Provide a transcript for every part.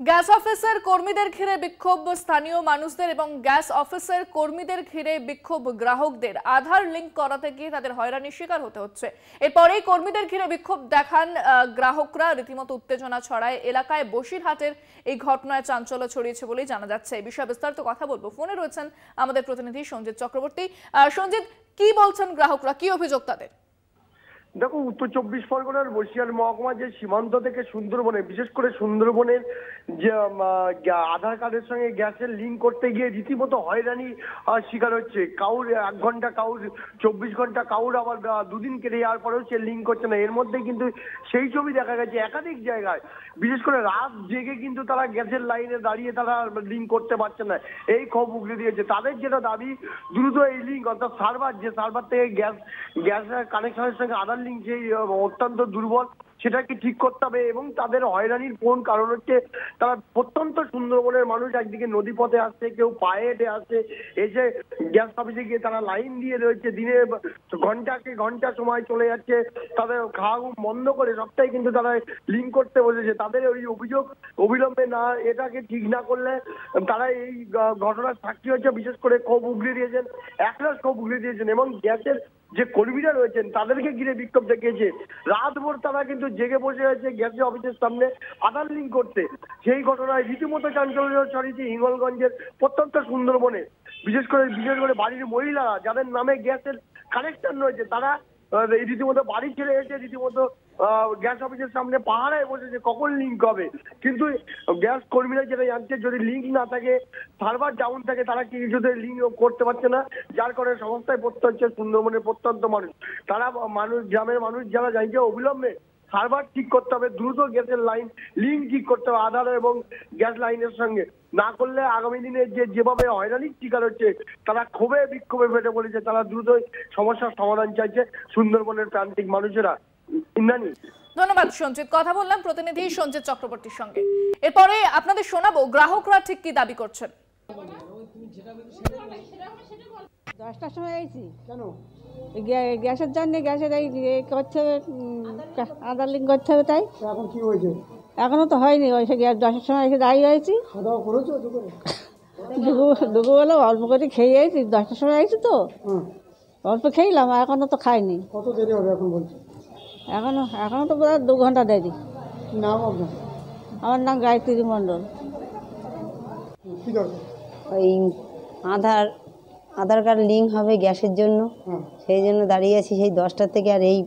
Gas অফিসের কর্মীদের ঘিরে বিক্ষোভ স্থানীয় মানুষদের এবং গ্যাস অফিসের কর্মীদের ঘিরে বিক্ষোভ গ্রাহকদের। আধার লিঙ্ক করাতে গিয়ে তাদের হয়রানির শিকার হতে হচ্ছে। এরপরেই কর্মীদের ঘিরে বিক্ষোভ দেখান গ্রাহকরা, রীতিমতো উত্তেজনা ছড়ায় এলাকায়। বসিরহাটের এই ঘটনায় চাঞ্চল্য ছড়িয়েছে বলেই জানা যাচ্ছে। এই বিষয়ে বিস্তারিত কথা বলবো। ফোনে রয়েছেন আমাদের প্রতিনিধি সঞ্জিত চক্রবর্তী। সঞ্জিত, কি বলছেন গ্রাহকরা, কি অভিযোগ তাদের? দেখো, উত্তর 24 পরগনার বসিরহাট মহকুমা যে সীমান্ত থেকে সুন্দরবনে, বিশেষ করে সুন্দরবনের যে আধার কার্ডের সঙ্গে গ্যাসের লিঙ্ক করতে গিয়ে রীতিমতো হয়রানি শিকার হচ্ছে। কাউর 1 ঘন্টা, কাউর 24 ঘন্টা, কাউর আবার 2 দিন কেটে যাওয়ার পরেও সে লিঙ্ক করছে না। এর মধ্যে কিন্তু সেই ছবি দেখা গেছে একাধিক জায়গায়, বিশেষ করে রাত জেগে কিন্তু তারা গ্যাসের লাইনে দাঁড়িয়ে তারা লিঙ্ক করতে পারছে না। এই ক্ষোভ উগড়ে দিয়েছে। তাদের যেটা দাবি, দ্রুত এই লিঙ্ক, অর্থাৎ সার্ভার থেকে গ্যাস কানেকশনের সঙ্গে আধার লিঙ্ক যে অত্যন্ত দুর্বল, সেটাকে ঠিক করতে হবে। এবং তাদের হয়রানির কোন কারণ হচ্ছে, তারা প্রত্যন্ত সুন্দরবনের মানুষ একদিকে নদী পথে আসছে, কেউ পায়ে হেঁটে আসছে, এসে গ্যাস অফিসে গিয়ে তারা লাইন দিয়ে রয়েছে। দিনে ঘন্টা সময় চলে যাচ্ছে, তাদের খাওয়া ঘুম বন্ধ করে সবটাই কিন্তু তারা লিঙ্ক করতে বসেছে। তাদের ওই অভিযোগ, অবিলম্বে না এটাকে ঠিক না করলে তারা এই ঘটনার সাক্ষী হচ্ছে। বিশেষ করে ক্ষোভ উগড়ে দিয়েছেন, একরাশ ক্ষোভ উগড়ে দিয়েছেন। এবং গ্যাসের যে কর্মীরা রয়েছেন তাদেরকে ঘিরে বিক্ষোভ দেখিয়েছে। রাতভর তারা কিন্তু জেগে বসে আছে গ্যাস অফিসের সামনে আধার লিঙ্ক করতে। সেই ঘটনায় রীতিমতো চাঞ্চল্য ছড়িয়েছে হিঙ্গলগঞ্জের প্রত্যন্ত সুন্দরবনে। বিশেষ করে বাড়ির মহিলারা যাদের নামে গ্যাসের কানেকশন রয়েছে, তারা রীতিমতো বাড়ি ছেড়ে এসে রীতিমতো গ্যাস অফিসের সামনে পাহারায় বসেছে কখন লিঙ্ক হবে। কিন্তু গ্যাস কর্মীরা যেটা জানছে, যদি লিঙ্ক না থাকে, সার্ভার ডাউন থাকে, তারা কিছুতে লিঙ্ক করতে পারছে না। যার কারণে সমস্যায় পড়তে হচ্ছে সুন্দরবনের প্রত্যন্ত মানুষ। তারা গ্রামের মানুষ যারা জানছে অবিলম্বে সার্ভার ঠিক করতে হবে, দ্রুত গ্যাসের লাইন লিঙ্ক ঠিক করতে হবে আধার এবং গ্যাস লাইনের সঙ্গে। না করলে আগামী দিনে যেভাবে হয়রানির শিকার হচ্ছে, তারা ক্ষোভে বিক্ষোভে ফেটে পড়েছে। তারা দ্রুত সমস্যার সমাধান চাইছে সুন্দরবনের প্রান্তিক মানুষেরা। ইন্দ্রাণী, ধন্যবাদ সঞ্জিত। কথা বললাম প্রতিনিধি সঞ্জিত চক্রবর্তীর সঙ্গে। এরপরে আপনাদের শোনাবো গ্রাহকরা ঠিক কি দাবি করছেন। 10টার সময় আইছি কেন? গ্যাসের জন্য গ্যাসের এই করতে হবে, আধার লিঙ্ক করতে হবে। তাই এখন কি হয়েছে? এখনো তো হয়নি। ওই সে গ্যাস 10টার সময় এসে দাঁড়িয়ে হয়েছি। দুপুরবেলা অল্প করে খেয়ে আইছি। 10টার সময় আইছি তো অল্প খেয়েলাম, এখনো তো খাইনি। কত দেরি হবে এখন বলছি? এখনো তো প্রায় 2 ঘন্টা দেরি। নাম আপনার? আমার নাম গায়ত্রী মণ্ডল। কি দরকার? ওই আধার কার্ড লিঙ্ক হবে গ্যাসের জন্য, সেই জন্য দাঁড়িয়ে আছি সেই 10টা থেকে। আর এই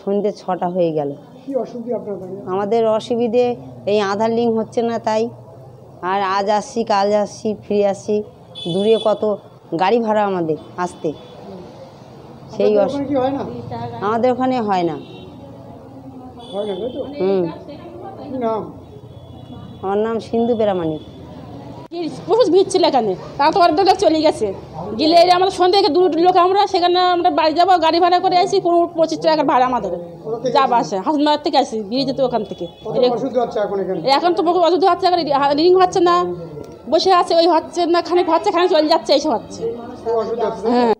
সন্ধ্যে 6টা হয়ে গেল। কি অসুবিধা আপনার? আমাদের অসুবিধে এই আধার লিঙ্ক হচ্ছে না, তাই। আর আজ আসছি, কাল আসছি, ফিরে আসছি। দূরে কত গাড়ি ভাড়া আমাদের আসতে, সেই কি হয় না? আমাদের ওখানে হয় না। কি নাম? আমার নাম সিন্ধু পেরামানিক। প্রচুর ভিড় ছিল এখানে, তারা তো অর্ধেক লোক চলে গেছে। গেলে আমাদের সন্ধ্যে থেকে দূর লোক, আমরা সেখানে আমরা বাড়ি যাবো, গাড়ি ভাড়া করে আসি 25 টাকা ভাড়া আমাদের যাবো আসে। হাসপাতাল থেকে আসি, বিয়ে যেত ওখান থেকে। এখন তো বহু অসুবিধা হচ্ছে, লিঙ্ক হচ্ছে না, বসে আছে, ওই হচ্ছে না, খানিক হচ্ছে, খানিক চলে যাচ্ছে, এইসব হচ্ছে। হ্যাঁ।